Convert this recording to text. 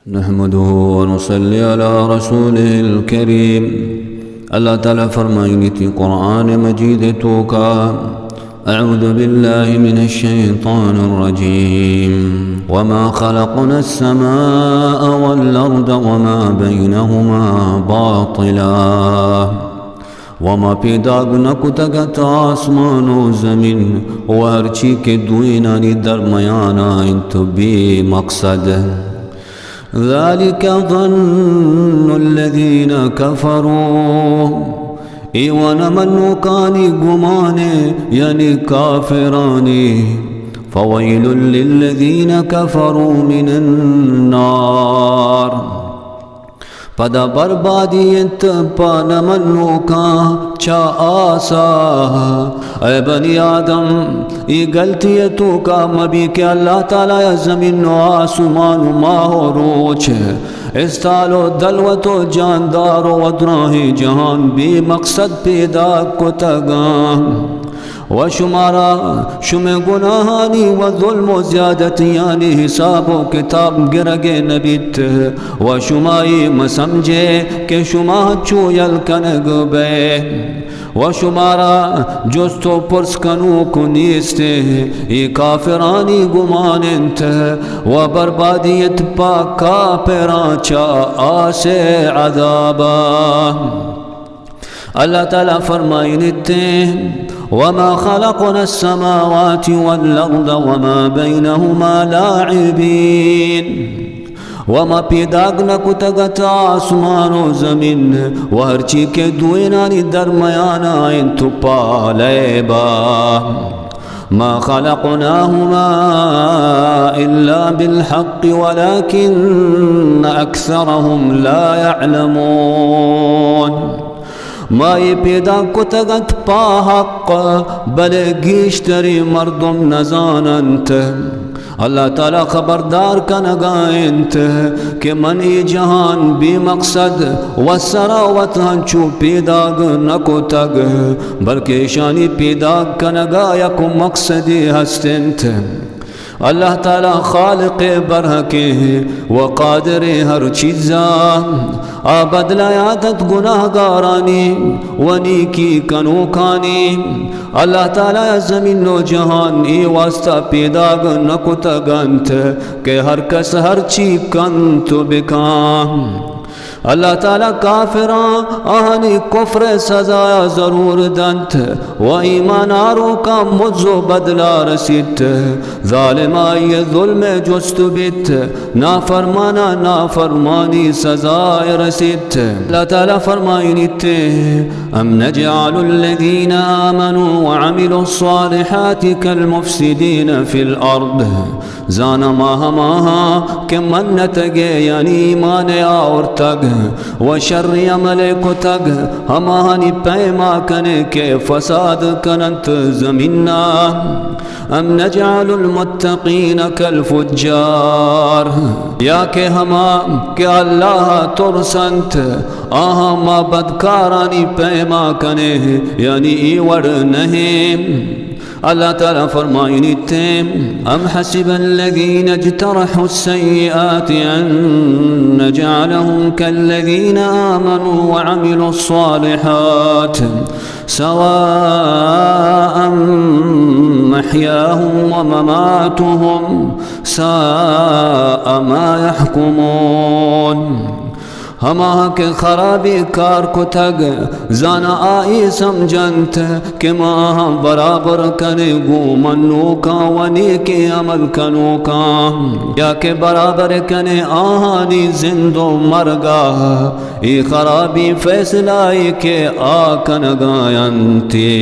नहमदुहु व नुसल्ली अला रसूलिल करीम। अल्लाह ताला फरमाएंगे थी कुरान मजीद तो का अऊज़ु बिल्लाहि मिनश शैतानिर रजीम वमा खलक़नास समाअ वल अर्द वमा बैनहुमा बातिला वमा पैदा नकुतगत आसमानो ज़मीन व हर चीज़ के दुइनानी दरमियाना इंतो बेमकसद। ज़ालिका ज़न्नुल्लज़ीन कफ़रू इवनमन्नुकानी गुमाने यानी काफिरानी फ़वैलुल लिल्लज़ीन कफ़रू मिनन्नार पदा बर्बादियत पानमन्नुका चा आसा। ऐ बनी आदम ये गलतियतों का मबी के अल्लाह ताला या ज़मीन व आसमान माहो रोच इस तालो दलवतो जानदारो वद्राही जहान बेमकसद पैदा को तगा व शुमारा शुमे गुनाहानी व जुल्म ज़्यादतियानी हिसाबो किताब गिरगे नबीत व शुमाई मसमझे के शुमा चूयल कनग बे व शुमारा जोस्तो पुरस कनू को नीस्ते ये काफिरानी गुमानंत व बर्बादियत पा काफिराचा आसे अज़ाबा। अल्लाह ताला फरमाइनते वमा खलक़नास समावाति वल अर्द वमा बैनहुमा लाइबीन वमा पैदाग न कुतगत आसमानो ज़मीन व हर चीज़ के दुइनानी दरमियाना इंतु पालेबा मा खलक़नाहुमा इल्ला बिलहक़्क़ि वलाकिन्न अक्सरहुम ला यअलमून। माए पैदा कुतगत पा हक़ बले गीश्तरी मर्दुम नज़ानंत। अल्लाह ताला खबरदार का नगायंत के मन ये जहान बेमकसद व सरावत हंचू पैदाग न को तग बल्कि शानी पैदाग का नगाया को मकसद हस्तंत। अल्लाह ताला खालिक़ बरहके व कादिर हर चीज़ा आ बदला आदत गुनाहगारानी व नीकी कनोखानी। अल्लाह ताला ज़मीन व जहान ये वास्ता पैदाग न कुतगंत के हर कस हर चीज़ कंत बिकाम। अल्लाह ताला काफिरा आहनी कुफ्र सजाया ज़रूर दंत व ईमानारों का मुझो बदला रसित। ज़ालिमा ये ज़ुल्म जुस्तबित नाफरमाना नाफरमानी सजाए रसित। अल्लाह ताला फरमाइनिते अम नजअलुल्लज़ीना आमनू व अमिलुस्सालिहाति कल-मुफ़्सिदीन फ़िल अर्द। जाना माहा माहा के मन्नत गे यानी ईमान और तग व शर्री अमले को तग हमानी पैमा कने के फसाद कनंत ज़मीना। अम नजअलुल मुत्तक़ीन कल फुज्जार या के हमा के अल्लाह तुरसंत आहा मा बदकारानी पैमा कने यानी ईवड़ नहीं। अल्लाह ताला फरमाइनिते अम हसिबल्लज़ीन इज्तरहुस्सय्यिआति अन नजअलहुम कल्लज़ीन आमनू व अमिलुस्सालिहात सवाअन महयाहुम व ममातुहुम साअ मा यहकुमून। हमा के खराबी कार को तग जाना आई समझंत के माह बराबर कने गो मनो का वनी के अमल कनो का या के बराबर कने आहानी जिंदो मरगा ये खराबी फैसला के आकन गायंती।